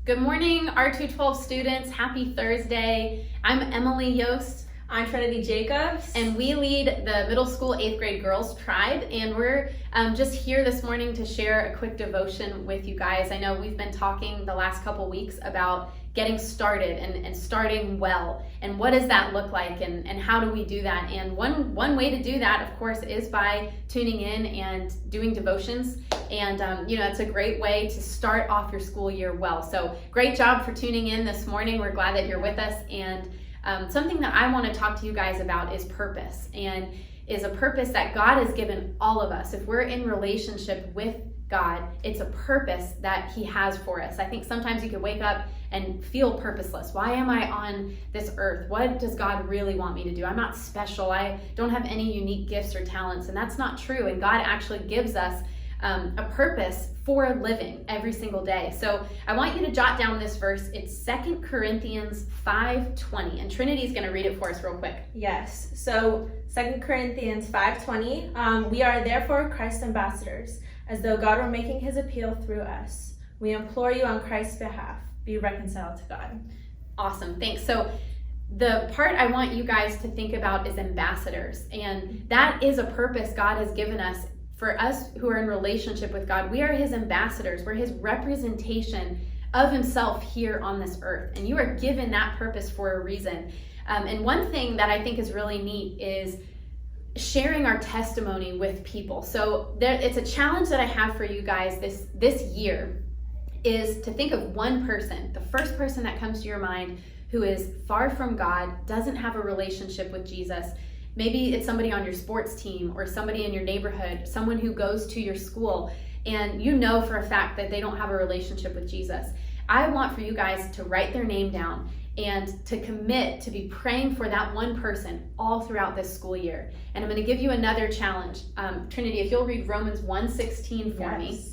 Good morning, R212 students. Happy Thursday. I'm Emily Yost. I'm Trinity Jacobs. And we lead the middle school 8th grade girls tribe. And we're just here this morning to share a quick devotion with you guys. I know we've been talking the last couple weeks about getting started and starting well. And what does that look like and how do we do that? And one way to do that, of course, is by tuning in and doing devotions. And it's a great way to start off your school year well. So great job for tuning in this morning. We're glad that you're with us. And something that I want to talk to you guys about is purpose, and is a purpose that God has given all of us. If we're in relationship with God, it's a purpose that He has for us. I think sometimes you can wake up and feel purposeless. Why am I on this earth? What does God really want me to do? I'm not special. I don't have any unique gifts or talents, and that's not true. And God actually gives us a purpose for living every single day. So I want you to jot down this verse. It's 2 Corinthians 5:20, and Trinity's going to read it for us real quick. Yes, so 2 Corinthians 5:20, we are therefore Christ's ambassadors, as though God were making His appeal through us. We implore you on Christ's behalf, be reconciled to God. Awesome, thanks. So the part I want you guys to think about is ambassadors, and that is a purpose God has given us. For us who are in relationship with God, we are His ambassadors. We're His representation of Himself here on this earth. And you are given that purpose for a reason. And one thing that I think is really neat is sharing our testimony with people. So it's a challenge that I have for you guys this year, is to think of one person, the first person that comes to your mind who is far from God, doesn't have a relationship with Jesus. Maybe it's somebody on your sports team or somebody in your neighborhood, someone who goes to your school, and you know for a fact that they don't have a relationship with Jesus. I want for you guys to write their name down and to commit to be praying for that one person all throughout this school year. And I'm going to give you another challenge. Trinity, if you'll read Romans 1:16 for me.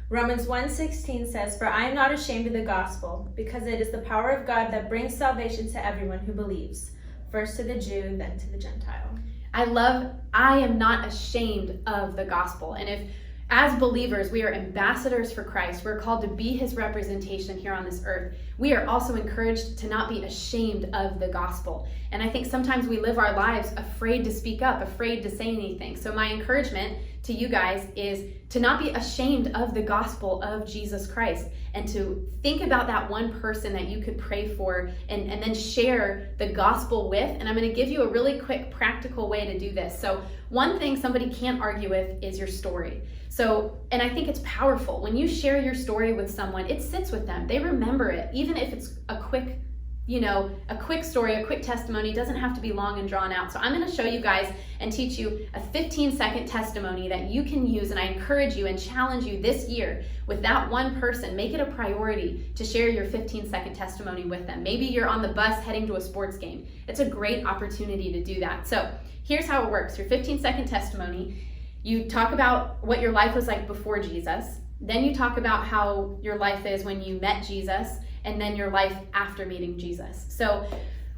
Romans 1:16 says, "For I am not ashamed of the gospel, because it is the power of God that brings salvation to everyone who believes, first to the Jew, then to the Gentile." I am not ashamed of the gospel. And if, as believers, we are ambassadors for Christ, we're called to be His representation here on this earth, we are also encouraged to not be ashamed of the gospel. And I think sometimes we live our lives afraid to speak up, afraid to say anything. So my encouragement to you guys is to not be ashamed of the gospel of Jesus Christ, and to think about that one person that you could pray for and then share the gospel with. And I'm going to give you a really quick practical way to do this. So one thing somebody can't argue with is your story. So, and I think it's powerful. When you share your story with someone, it sits with them. They remember it, even if it's a quick story, a quick testimony. It doesn't have to be long and drawn out. So I'm going to show you guys and teach you a 15-second testimony that you can use. And I encourage you and challenge you this year with that one person. Make it a priority to share your 15-second testimony with them. Maybe you're on the bus heading to a sports game. It's a great opportunity to do that. So here's how it works. Your 15-second testimony, you talk about what your life was like before Jesus. Then you talk about how your life is when you met Jesus, and then your life after meeting Jesus. So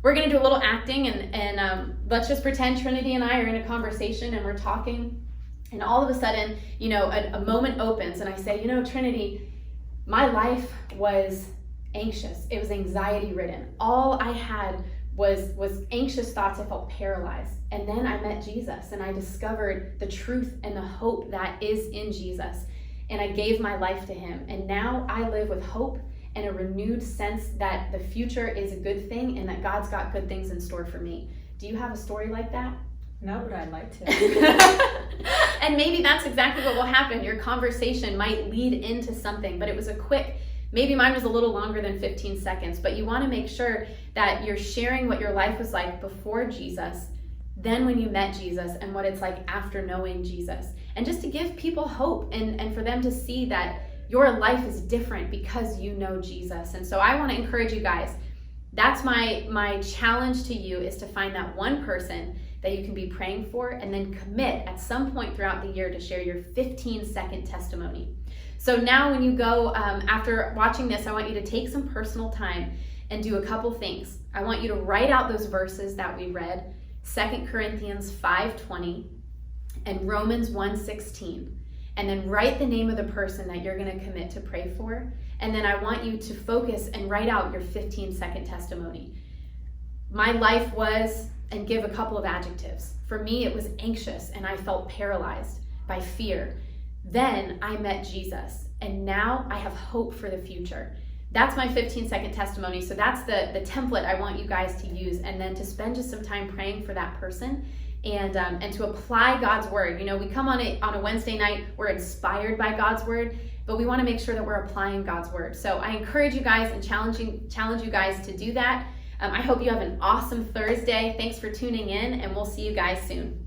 we're going to do a little acting, and let's just pretend Trinity and I are in a conversation and we're talking, and all of a sudden, a moment opens and I say, Trinity, my life was anxious. It was anxiety ridden. All I had was anxious thoughts. I felt paralyzed. And then I met Jesus, and I discovered the truth and the hope that is in Jesus. And I gave my life to Him. And now I live with hope and a renewed sense that the future is a good thing and that God's got good things in store for me. Do you have a story like that? No, but I'd like to. And maybe that's exactly what will happen. Your conversation might lead into something, but it was a quick, maybe mine was a little longer than 15 seconds, but you want to make sure that you're sharing what your life was like before Jesus, then when you met Jesus, and what it's like after knowing Jesus. And just to give people hope and for them to see that your life is different because you know Jesus. And so I want to encourage you guys. That's my challenge to you, is to find that one person that you can be praying for, and then commit at some point throughout the year to share your 15-second testimony. So now when you go, after watching this, I want you to take some personal time and do a couple things. I want you to write out those verses that we read, 2 Corinthians 5:20 and Romans 1:16. And then write the name of the person that you're going to commit to pray for. And then I want you to focus and write out your 15-second testimony. My life was, and give a couple of adjectives. For me, it was anxious and I felt paralyzed by fear. Then I met Jesus, and now I have hope for the future. That's my 15-second testimony. So that's the template I want you guys to use, and then to spend just some time praying for that person and to apply God's word. You know, we come on a Wednesday night, we're inspired by God's word, but we want to make sure that we're applying God's word. So I encourage you guys and challenge you guys to do that. I hope you have an awesome Thursday. Thanks for tuning in, and we'll see you guys soon.